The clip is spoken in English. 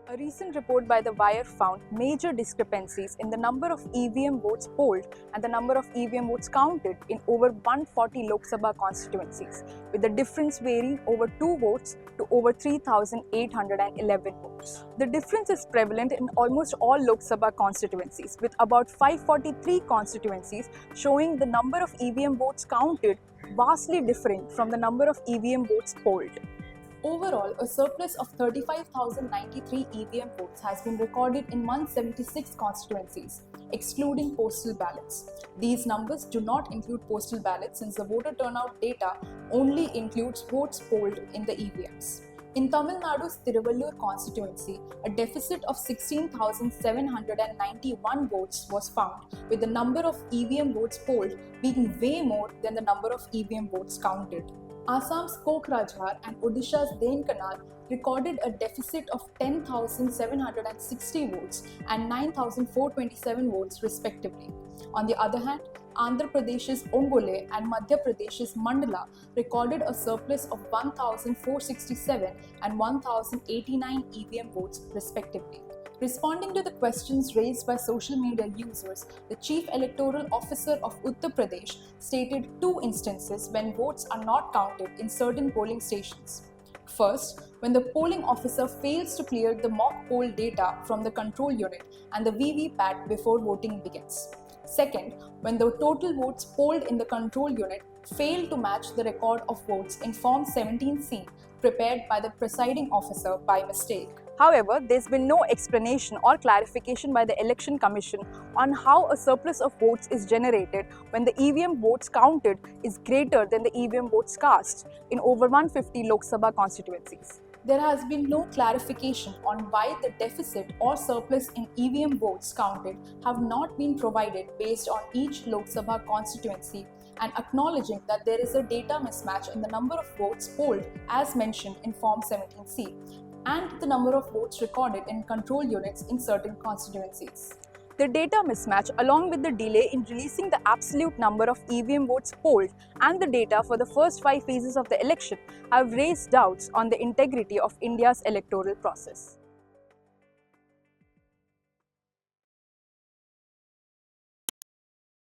A recent report by the Wire found major discrepancies in the number of EVM votes polled and the number of EVM votes counted in over 140 Lok Sabha constituencies, with the difference varying over 2 votes to over 3,811 votes. The difference is prevalent in almost all Lok Sabha constituencies, with about 543 constituencies showing the number of EVM votes counted vastly differing from the number of EVM votes polled. Overall, a surplus of 35,093 EVM votes has been recorded in 176 constituencies, excluding postal ballots. These numbers do not include postal ballots since the voter turnout data only includes votes polled in the EVMs. In Tamil Nadu's Tiruvallur constituency, a deficit of 16,791 votes was found, with the number of EVM votes polled being way more than the number of EVM votes counted. Assam's Kokrajhar and Odisha's Dhenkanal recorded a deficit of 10,760 votes and 9,427 votes respectively. On the other hand, Andhra Pradesh's Ongole and Madhya Pradesh's Mandala recorded a surplus of 1,467 and 1,089 EVM votes respectively. Responding to the questions raised by social media users, the Chief Electoral Officer of Uttar Pradesh stated 2 instances when votes are not counted in certain polling stations. First, when the polling officer fails to clear the mock poll data from the control unit and the VVPAT before voting begins. Second, when the total votes polled in the control unit fail to match the record of votes in Form 17C prepared by the presiding officer by mistake. However, there's been no explanation or clarification by the Election Commission on how a surplus of votes is generated when the EVM votes counted is greater than the EVM votes cast in over 150 Lok Sabha constituencies. There has been no clarification on why the deficit or surplus in EVM votes counted have not been provided based on each Lok Sabha constituency, and acknowledging that there is a data mismatch in the number of votes polled as mentioned in Form 17C and the number of votes recorded in control units in certain constituencies. The data mismatch, along with the delay in releasing the absolute number of EVM votes polled and the data for the first 5 phases of the election, have raised doubts on the integrity of India's electoral process.